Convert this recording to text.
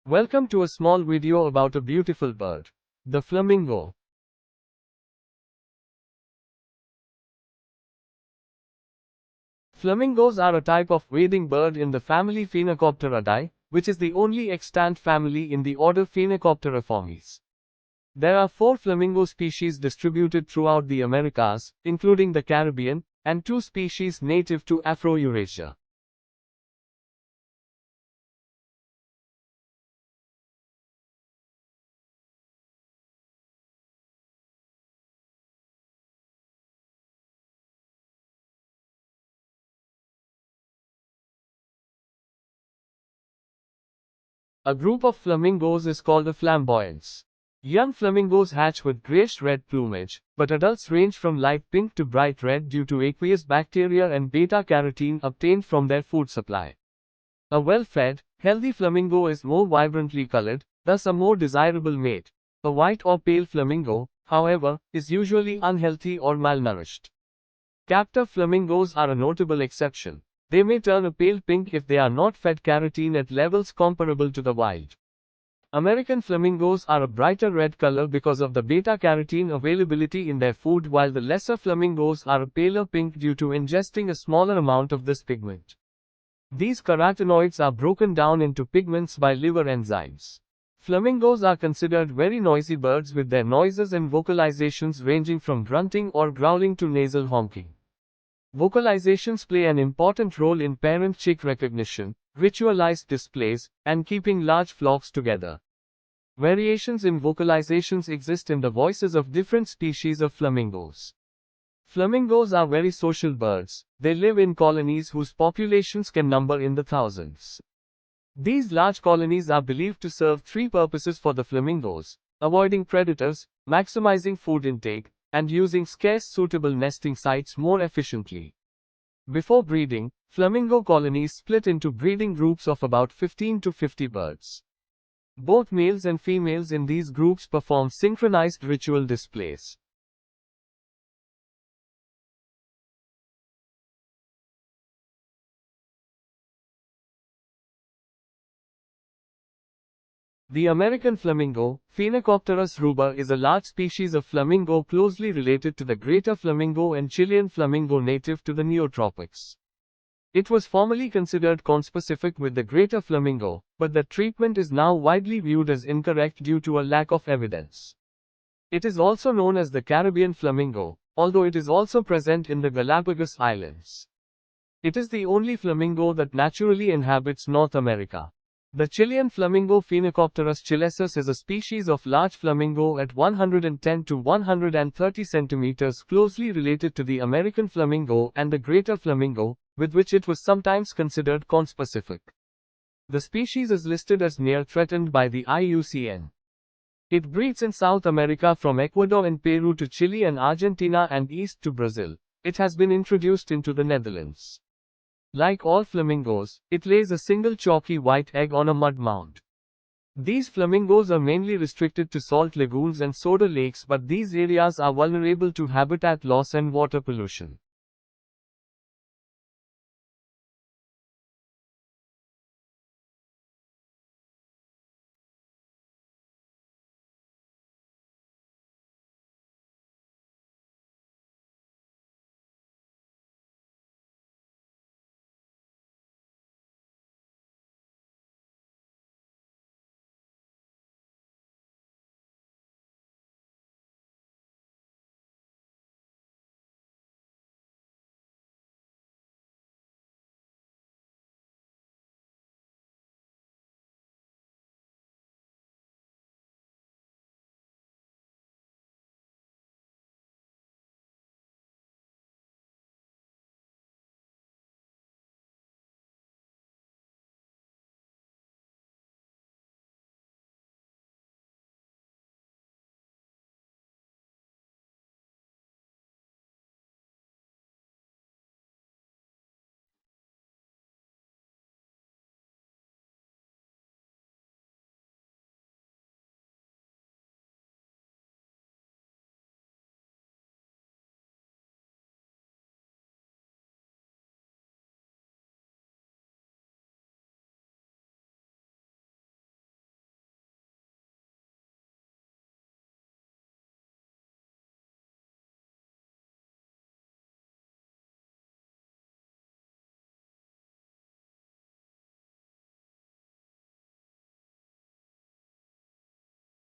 Welcome to a small video about a beautiful bird, the flamingo. Flamingos are a type of wading bird in the family Phaenicopteridae, which is the only extant family in the order Phaenicopteriformes. There are 4 flamingo species distributed throughout the Americas, including the Caribbean, and 2 species native to Afro-Eurasia. A group of flamingos is called a flamboyance. Young flamingos hatch with grayish-red plumage, but adults range from light pink to bright red due to aqueous bacteria and beta-carotene obtained from their food supply. A well-fed, healthy flamingo is more vibrantly colored, thus a more desirable mate. A white or pale flamingo, however, is usually unhealthy or malnourished. Captive flamingos are a notable exception. They may turn a pale pink if they are not fed carotene at levels comparable to the wild. American flamingos are a brighter red color because of the beta-carotene availability in their food, while the lesser flamingos are a paler pink due to ingesting a smaller amount of this pigment. These carotenoids are broken down into pigments by liver enzymes. Flamingos are considered very noisy birds with their noises and vocalizations ranging from grunting or growling to nasal honking. Vocalizations play an important role in parent-chick recognition, ritualized displays, and keeping large flocks together. Variations in vocalizations exist in the voices of different species of flamingos. Flamingos are very social birds. They live in colonies whose populations can number in the thousands. These large colonies are believed to serve 3 purposes for the flamingos: avoiding predators, maximizing food intake, and using scarce suitable nesting sites more efficiently. Before breeding, flamingo colonies split into breeding groups of about 15 to 50 birds. Both males and females in these groups perform synchronized ritual displays. The American flamingo, Phaenicopterus ruber, is a large species of flamingo closely related to the greater flamingo and Chilean flamingo native to the neotropics. It was formerly considered conspecific with the greater flamingo, but the treatment is now widely viewed as incorrect due to a lack of evidence. It is also known as the Caribbean flamingo, although it is also present in the Galapagos Islands. It is the only flamingo that naturally inhabits North America. The Chilean flamingo Phaenicopterus chilensis is a species of large flamingo at 110 to 130 centimeters, closely related to the American flamingo and the greater flamingo, with which it was sometimes considered conspecific. The species is listed as near threatened by the IUCN. It breeds in South America from Ecuador and Peru to Chile and Argentina and east to Brazil. It has been introduced into the Netherlands. Like all flamingos, it lays a single chalky white egg on a mud mound. These flamingos are mainly restricted to salt lagoons and soda lakes, but these areas are vulnerable to habitat loss and water pollution.